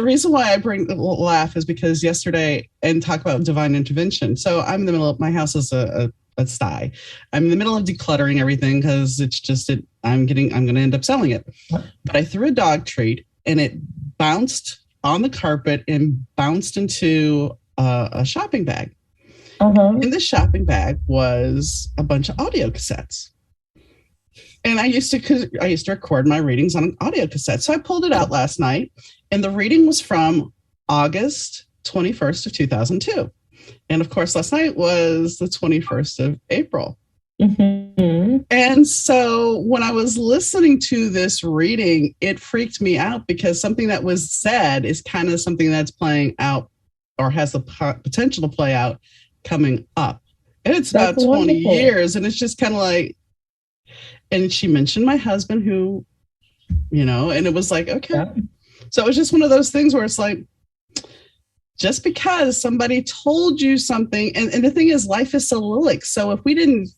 reason why I bring the laugh is because yesterday and talk about divine intervention. So I'm in the middle of my house is a sty. I'm in the middle of decluttering everything because it's just I'm going to end up selling it. But I threw a dog treat and it bounced on the carpet and bounced into a shopping bag. In the shopping bag was a bunch of audio cassettes. And I used to record my readings on an audio cassette. So I pulled it out last night and the reading was from August 21st of 2002. And of course, last night was the 21st of April. And so when I was listening to this reading, it freaked me out because something that was said is kind of something that's playing out or has the potential to play out coming up. And it's about 20 years. And it's just kind of like, and she mentioned my husband who, and it was like, okay. Yeah. So it was just one of those things where it's like, just because somebody told you something, and the thing is life is cyclic. So if we didn't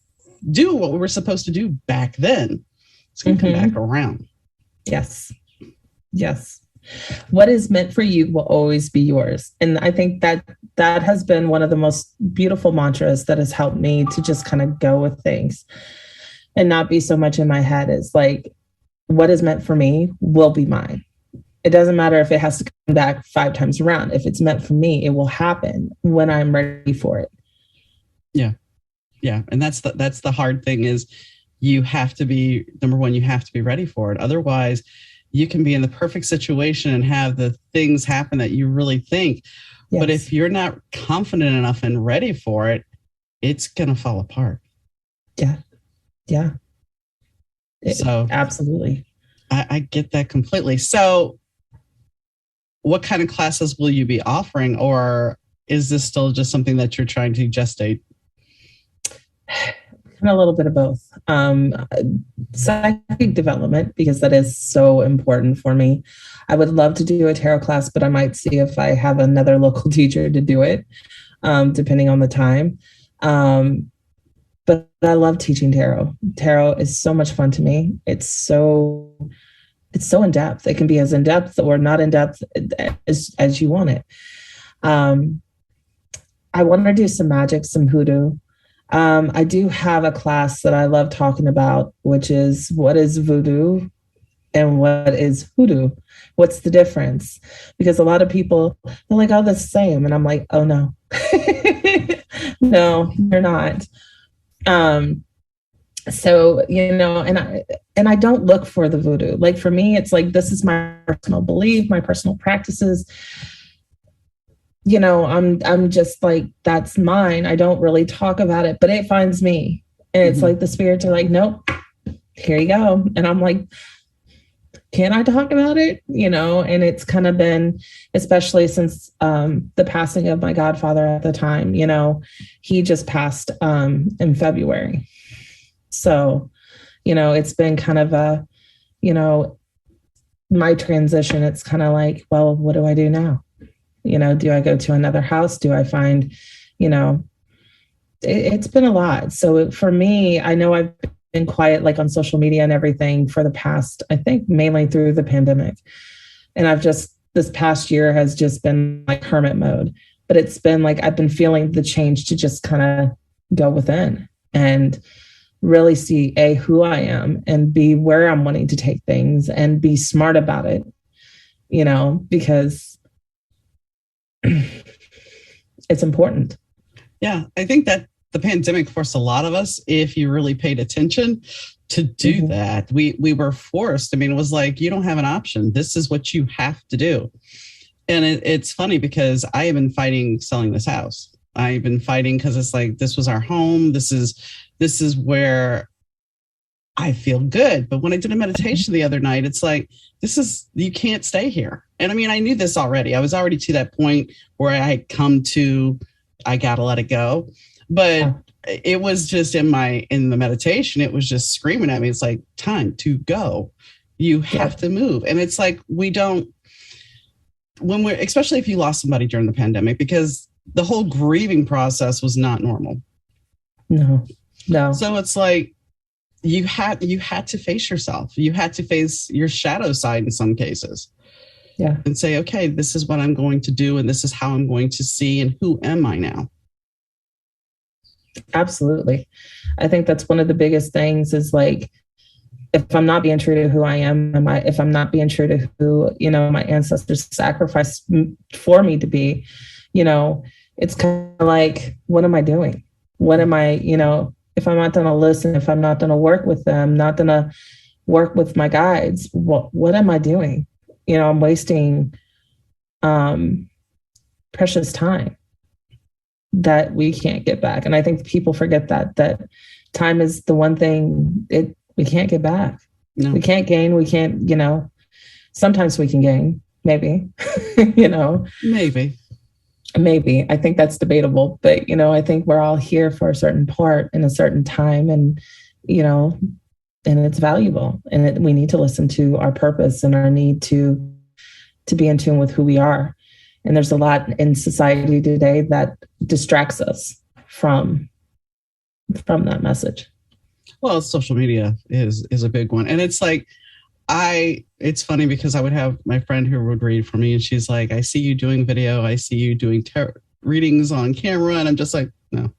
do what we were supposed to do back then, it's going to come back around. Yes. What is meant for you will always be yours. And I think that has been one of the most beautiful mantras that has helped me to just kind of go with things and not be so much in my head. Is like, what is meant for me will be mine. It doesn't matter if it has to come back 5 times around. If it's meant for me, it will happen when I'm ready for it. Yeah. Yeah. And that's the hard thing is you have to be, number one, you have to be ready for it. Otherwise you can be in the perfect situation and have the things happen that you really think. Yes. But if you're not confident enough and ready for it, it's going to fall apart. Yeah. Yeah. So absolutely. I get that completely. So what kind of classes will you be offering, or is this still just something that you're trying to gestate? A little bit of both. Psychic development, because that is so important for me. I would love to do a tarot class, but I might see if I have another local teacher to do it, depending on the time. But I love teaching tarot. Tarot is so much fun to me. It's so in depth. It can be as in depth or not in depth as you want it. I want to do some magic, some hoodoo. I do have a class that I love talking about, which is what is voodoo and what is hoodoo? What's the difference? Because a lot of people are like, oh, that's the same. And I'm like, oh, no, no, they're not. So, and I don't look for the voodoo. Like for me, it's like, this is my personal belief, my personal practices. I'm just like, that's mine. I don't really talk about it, but it finds me. And it's like the spirits are like, nope, here you go. And I'm like, can I talk about it? And it's kind of been, especially since the passing of my godfather at the time, he just passed in February. So, it's been kind of a, my transition. It's kind of like, well, what do I do now? Do I go to another house? Do I find, it's been a lot. So for me, I know I've been quiet, like on social media and everything for the past, I think mainly through the pandemic. And this past year has just been like hermit mode, but it's been like, I've been feeling the change to just kind of go within and really see who I am, and B, where I'm wanting to take things, and be smart about it, because it's important. Yeah, I think that the pandemic forced a lot of us, if you really paid attention, to do that. We were forced. I mean, it was like, you don't have an option. This is what you have to do. And it's funny because I have been fighting selling this house. I've been fighting because it's like, this was our home. This is where I feel good. But when I did a meditation the other night, it's like, you can't stay here. And I mean, I knew this already. I was already to that point where I had come to, I got to let it go. But it was just in the meditation, it was just screaming at me. It's like, time to go. You have to move. And it's like, especially if you lost somebody during the pandemic, because the whole grieving process was not normal. No. So it's like, you had to face yourself. You had to face your shadow side in some cases. Yeah. And say, okay, this is what I'm going to do. And this is how I'm going to see. And who am I now? Absolutely. I think that's one of the biggest things is like, if I'm not being true to who I am, if I'm not being true to who, my ancestors sacrificed for me to be, it's kind of like, what am I doing? What am I, if I'm not going to listen, if I'm not going to work with them, not going to work with my guides, what am I doing? I'm wasting precious time that we can't get back. And I think people forget that time is the one thing we can't get back. No. We can't gain. We can't, sometimes we can gain, maybe, Maybe. I think that's debatable, but, I think we're all here for a certain part in a certain time, and, and it's valuable, and we need to listen to our purpose and our need to be in tune with who we are. And there's a lot in society today that distracts us from that message. Well, social media is a big one. And it's like, it's funny because I would have my friend who would read for me, and she's like, I see you doing video. I see you doing readings on camera. And I'm just like, no,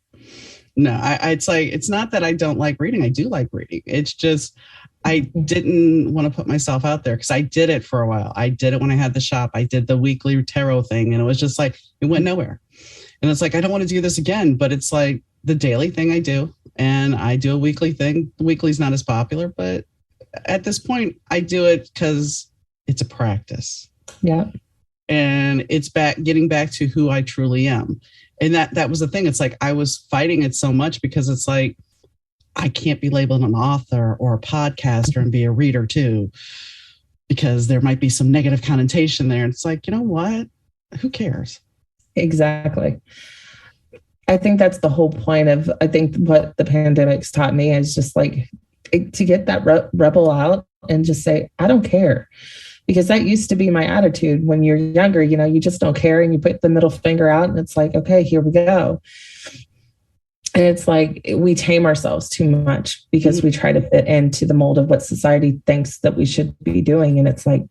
it's like, it's not that I don't like reading. I do like reading. It's just, I didn't want to put myself out there because I did it for a while. I did it when I had the shop. I did the weekly tarot thing, and it was just like, it went nowhere. And it's like, I don't want to do this again, but it's like the daily thing I do, and I do a weekly thing. The weekly is not as popular, but at this point I do it because it's a practice. Yeah. And it's getting back to who I truly am. And that was the thing. It's like, I was fighting it so much because it's like, I can't be labeled an author or a podcaster and be a reader too, because there might be some negative connotation there. And it's like, you know what? Who cares? Exactly. I think that's the whole point of, I think what the pandemic's taught me is just like to get that rebel out and just say, I don't care. Because that used to be my attitude when you're younger, you just don't care, and you put the middle finger out and it's like, okay, here we go. And it's like we tame ourselves too much because we try to fit into the mold of what society thinks that we should be doing. And it's like,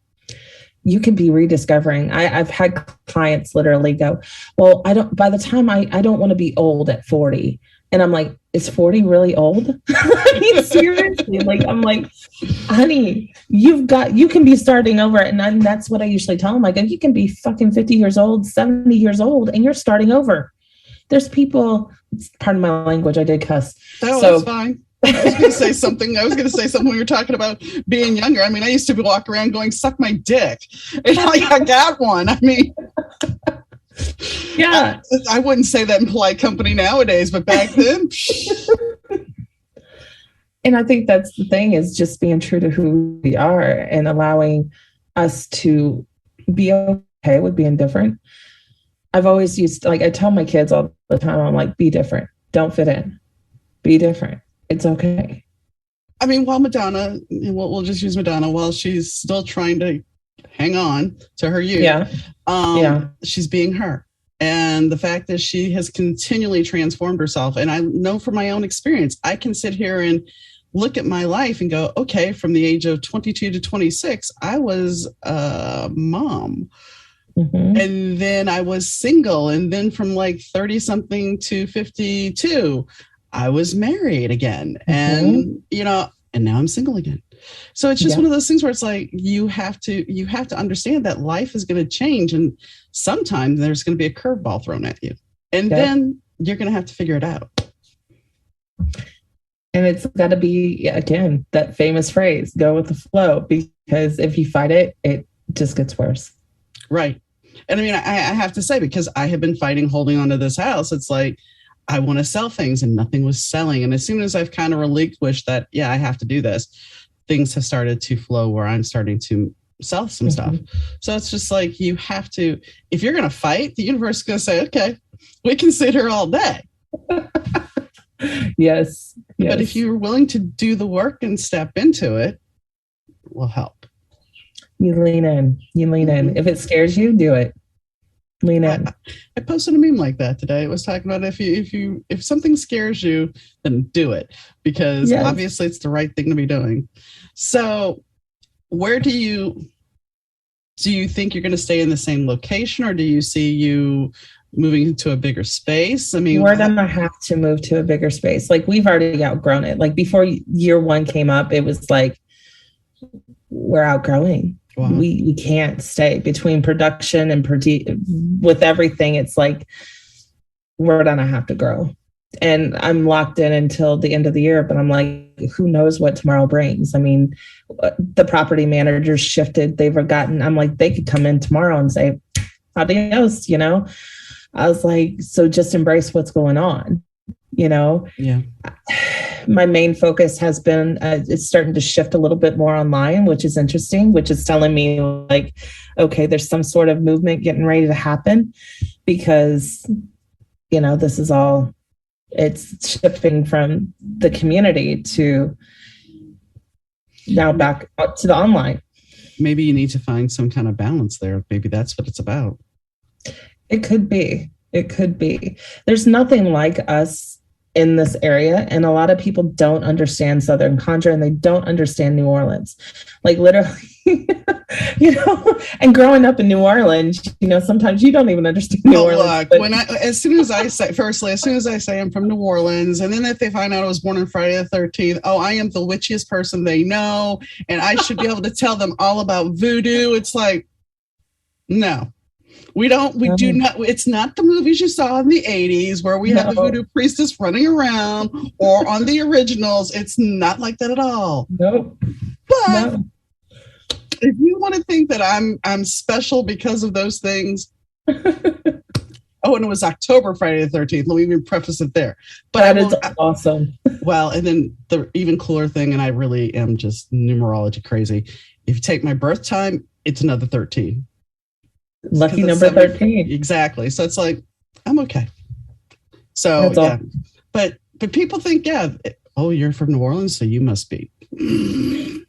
you can be rediscovering. I've had clients literally go, well, by the time I don't want to be old at 40. And I'm like, is 40 really old? I mean, seriously, I'm like, honey, you can be starting over. And that's what I usually tell them. Like, you can be fucking 50 years old, 70 years old, and you're starting over. There's people, pardon my language, I did cuss. Oh, so, that's fine. I was going to say something. When you were talking about being younger. I mean, I used to walk around going, suck my dick. And I got one. I mean, yeah. I wouldn't say that in polite company nowadays, but back then. And I think that's the thing, is just being true to who we are and allowing us to be okay with being different. I've always used, like, I tell my kids all the time, I'm like, be different. Don't fit in. Be different. It's okay. I mean, while Madonna, we'll just use Madonna, while she's still trying to hang on to her youth, she's being her. And the fact that she has continually transformed herself. And I know from my own experience, I can sit here and look at my life and go, okay, from the age of 22 to 26, I was a mom. Mm-hmm. And then I was single. And then from like 30 something to 52, I was married again. Mm-hmm. And, and now I'm single again. So it's just one of those things where it's like, you have to understand that life is going to change. And sometimes there's going to be a curveball thrown at you. And then you're going to have to figure it out. And it's got to be, again, that famous phrase, go with the flow, because if you fight it, it just gets worse. Right. And I mean, I have to say, because I have been fighting holding on to this house, it's like, I want to sell things and nothing was selling. And as soon as I've kind of relinquished that, I have to do this, things have started to flow where I'm starting to sell some stuff. So it's just like, you have to, if you're going to fight, the universe is going to say, okay, we can sit here all day. Yes. But if you're willing to do the work and step into it, it will help. You lean in. Mm-hmm. If it scares you, do it. Lean in. I posted a meme like that today. It was talking about if something scares you, then do it, because obviously it's the right thing to be doing. So where do you think you're going to stay in the same location, or do you see you moving into a bigger space? I mean, we're going to have to move to a bigger space. Like, we've already outgrown it. Like, before year one came up, it was like, we're outgrowing. Wow. We can't stay between production and with everything. It's like, we're going to have to grow. And I'm locked in until the end of the year, but I'm like, who knows what tomorrow brings? I mean, the property managers shifted. I'm like, they could come in tomorrow and say, adios, I was like, so just embrace what's going on, Yeah. My main focus has been, it's starting to shift a little bit more online, which is interesting, which is telling me like, okay, there's some sort of movement getting ready to happen, because, this is all, it's shifting from the community to now back up to the online. Maybe you need to find some kind of balance there. Maybe that's what it's about. It could be. There's nothing like us in this area. And a lot of people don't understand Southern Conjure, and they don't understand New Orleans. Like, literally, and growing up in New Orleans, sometimes you don't even understand New Orleans. Look, as soon as I say I'm from New Orleans, and then if they find out I was born on Friday the 13th, I am the witchiest person they know, and I should be able to tell them all about voodoo. It's like, no. We do not. It's not the movies you saw in the 80s where we have the voodoo priestess running around, or on the originals. It's not like that at all. Nope. But if you want to think that I'm special because of those things, and it was October Friday the 13th. Let me even preface it there. But that is awesome. Well, and then the even cooler thing, and I really am just numerology crazy. If you take my birth time, it's another 13. Lucky number 13. Exactly. So it's like, I'm okay. So but people think, you're from New Orleans, so you must be.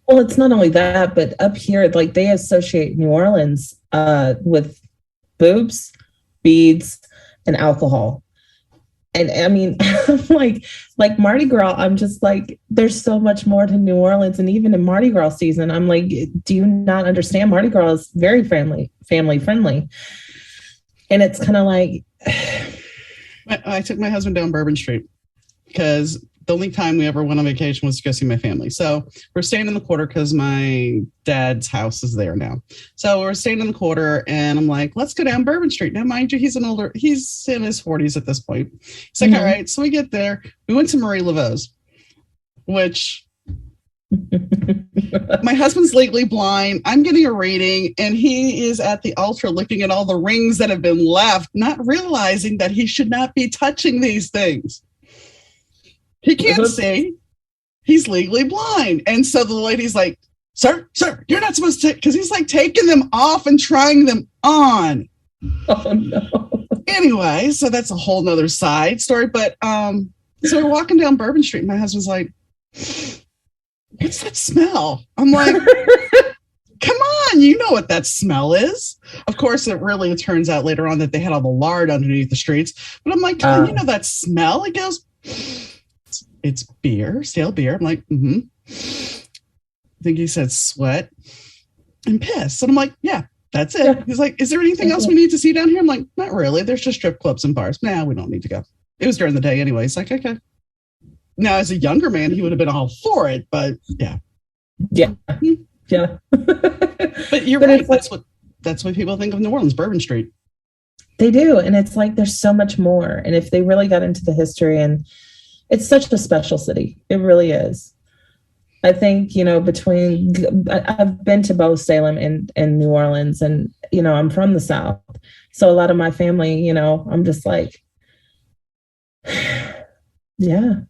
Well, it's not only that, but up here, like, they associate New Orleans with boobs, beads, and alcohol. And I mean, like Mardi Gras, I'm just like, there's so much more to New Orleans. And even in Mardi Gras season, I'm like, do you not understand? Mardi Gras is very family friendly. And it's kind of like, I took my husband down Bourbon Street because the only time we ever went on vacation was to go see my family. So we're staying in the Quarter because my dad's house is there now. So we're staying in the Quarter, and I'm like, let's go down Bourbon Street. Now, mind you, he's in his 40s at this point. He's like, all right. So we get there. We went to Marie Laveau's, which my husband's legally blind. I'm getting a reading, and he is at the altar looking at all the rings that have been left, not realizing that he should not be touching these things. He can't see. He's legally blind. And so the lady's like, sir, you're not supposed to, because he's like taking them off and trying them on. Oh no. Anyway, so that's a whole nother side story. But so we're walking down Bourbon Street, and my husband's like, what's that smell? I'm like, come on, you know what that smell is. Of course, it really turns out later on that they had all the lard underneath the streets. But I'm like, come on, you know that smell? He goes, it's beer, stale beer. I'm like, I think he said sweat and piss. And I'm like, yeah, that's it. Yeah. He's like, is there anything else we need to see down here? I'm like, not really. There's just strip clubs and bars. Nah, we don't need to go. It was during the day anyway. It's like, okay. Now, as a younger man, he would have been all for it, but yeah. Yeah. Yeah. But you're right. That's what people think of New Orleans, Bourbon Street. They do. And it's like there's so much more. And if they really got into the history, and it's such a special city. It really is. I think, I've been to both Salem and New Orleans, and, I'm from the South. So a lot of my family, I'm just like, yeah,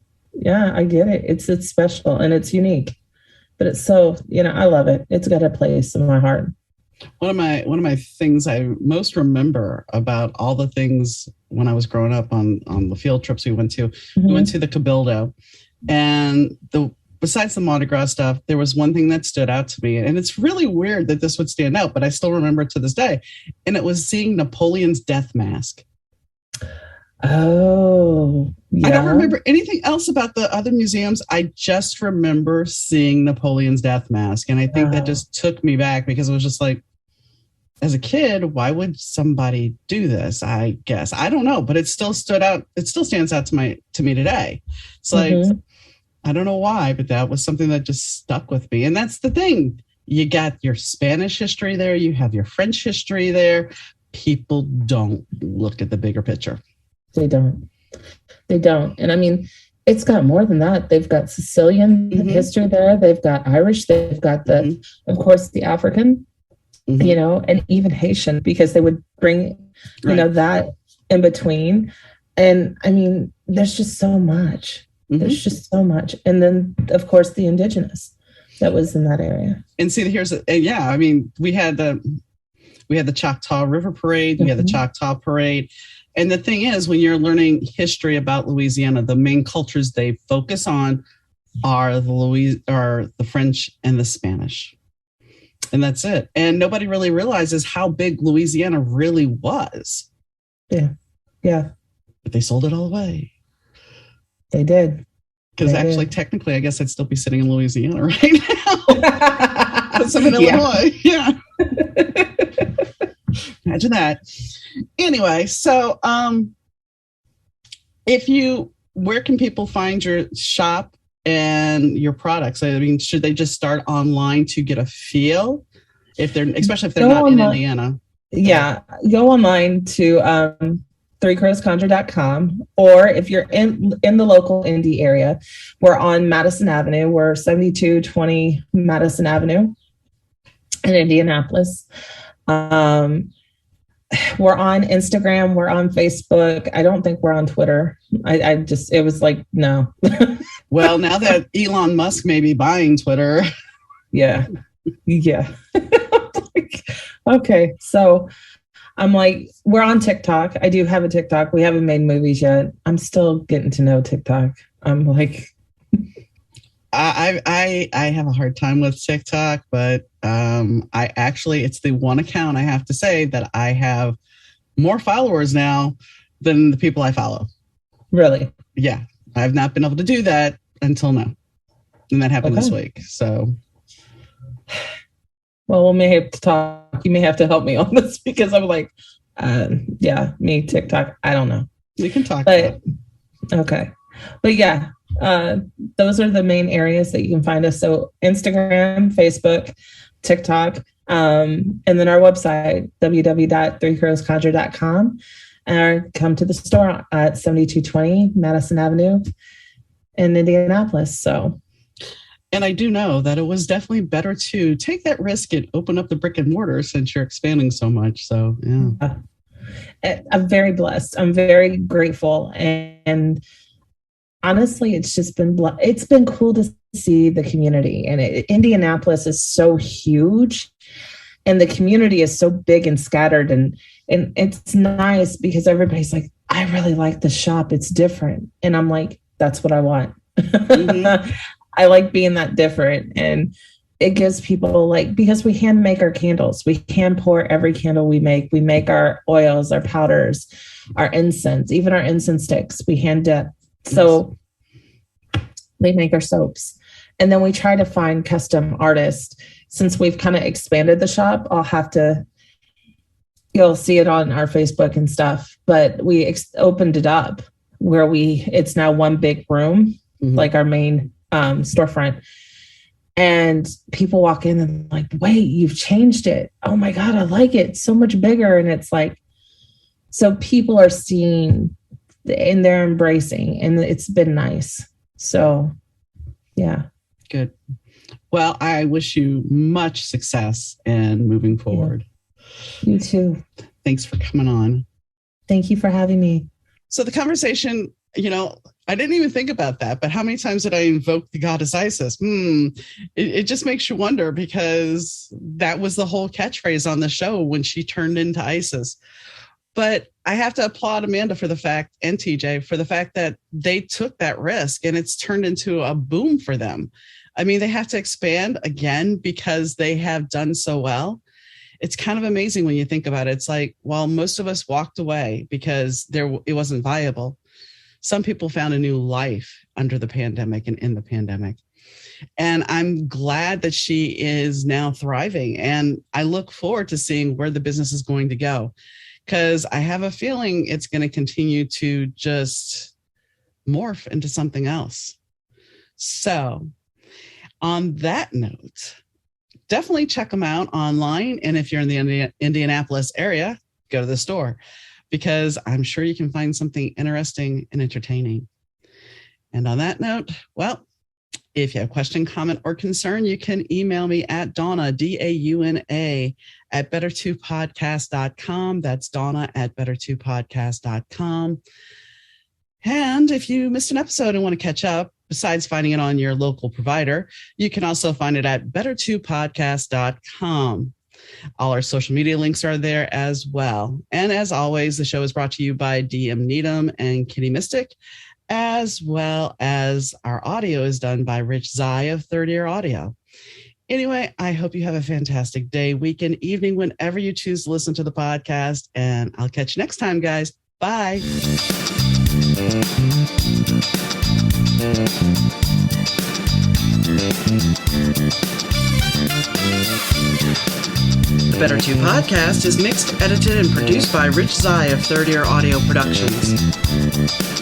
I get it. It's special and it's unique, but it's so, I love it. It's got a place in my heart. One of my things I most remember about all the things when I was growing up on the field trips we went to, we went to the Cabildo, and besides the Mardi Gras stuff, there was one thing that stood out to me, and it's really weird that this would stand out, but I still remember it to this day, and it was seeing Napoleon's death mask. Oh, yeah. I don't remember anything else about the other museums. I just remember seeing Napoleon's death mask, and I think that just took me back, because it was just like, as a kid, why would somebody do this? I guess I don't know, but it still stood out. It still stands out to me today. It's like, I don't know why, but that was something that just stuck with me. And that's the thing. You got your Spanish history there. You have your French history there. People don't look at the bigger picture. They don't. And I mean, it's got more than that. They've got Sicilian history there. They've got Irish. They've got of course, the African, and even Haitian, because they would bring, that in between. And I mean, there's just so much. There's just so much. And then, of course, the indigenous that was in that area. And see, I mean, we had the Choctaw River Parade, we had the Choctaw Parade. And the thing is, when you're learning history about Louisiana, the main cultures they focus on are the French and the Spanish. And that's it. And nobody really realizes how big Louisiana really was. Yeah. Yeah. But they sold it all away. They did. Because actually, technically, I guess I'd still be sitting in Louisiana right now. Because I'm in Illinois. Yeah. Imagine that. Anyway, so where can people find your shop and your products? I mean, should they just start online to get a feel? Especially if they're not in Indiana. Yeah. Go online to threecrowsconjure.com, or if you're in the local Indy area, we're on Madison Avenue. We're 7220 Madison Avenue in Indianapolis. We're on Instagram. We're on Facebook. I don't think we're on Twitter. It was like, no. Well, now that Elon Musk may be buying Twitter. Yeah. Okay. So I'm like, we're on TikTok. I do have a TikTok. We haven't made movies yet. I'm still getting to know TikTok. I'm like, I have a hard time with TikTok, but it's the one account I have to say that I have more followers now than the people I follow. Really? Yeah. I've not been able to do that until now. And that happened this week. So. Well, we may have to talk. You may have to help me on this, because I'm like, TikTok. I don't know. We can talk about it. Okay. But yeah, those are the main areas that you can find us. So Instagram, Facebook, TikTok, and then our website, www.threecrowsconjure.com, and come to the store at 7220 Madison Avenue in Indianapolis. So. And I do know that it was definitely better to take that risk and open up the brick and mortar, since you're expanding so much. So, yeah. I'm very blessed. I'm very grateful. And honestly, it's been cool to see the community. And Indianapolis is so huge, and the community is so big and scattered, and it's nice because everybody's like, I really like the shop. It's different. And I'm like, that's what I want. Mm-hmm. I like being that different. And it gives people, like, because we hand make our candles. We hand pour every candle we make. We make our oils, our powders, our incense, even our incense sticks. We hand dip. So they make our soaps. And then we try to find custom artists. Since we've kind of expanded the shop, you'll see it on our Facebook and stuff, but we opened it up where it's now one big room, mm-hmm. like our main storefront. And people walk in and like, wait, you've changed it. Oh my God, I like it. It's so much bigger. And it's like, so people are seeing and they're embracing, and it's been nice. So, yeah. Good. Well, I wish you much success and moving forward. Yeah. You too. Thanks for coming on. Thank you for having me. So the conversation, I didn't even think about that, but how many times did I invoke the goddess Isis? It just makes you wonder, because that was the whole catchphrase on the show when she turned into Isis. But I have to applaud Amanda and TJ for the fact that they took that risk, and it's turned into a boom for them. I mean, they have to expand again because they have done so well. It's kind of amazing when you think about it. It's like, while most of us walked away because it wasn't viable, some people found a new life under the pandemic and in the pandemic. And I'm glad that she is now thriving. And I look forward to seeing where the business is going to go, because I have a feeling it's going to continue to just morph into something else. So on that note, definitely check them out online. And if you're in the Indianapolis area, go to the store, because I'm sure you can find something interesting and entertaining. And on that note, well, if you have a question, comment, or concern, you can email me at Donna, DAUNA, at better2podcast.com. That's Donna at better2podcast.com. And if you missed an episode and want to catch up, besides finding it on your local provider, you can also find it at better2podcast.com. All our social media links are there as well. And as always, the show is brought to you by DM Needham and Kitty Mystic, as well as our audio is done by Rich Zai of Third Ear Audio. Anyway, I hope you have a fantastic day, weekend, evening, whenever you choose to listen to the podcast. And I'll catch you next time, guys. Bye. The Better 2 podcast is mixed, edited, and produced by Rich Zai of Third Ear Audio Productions.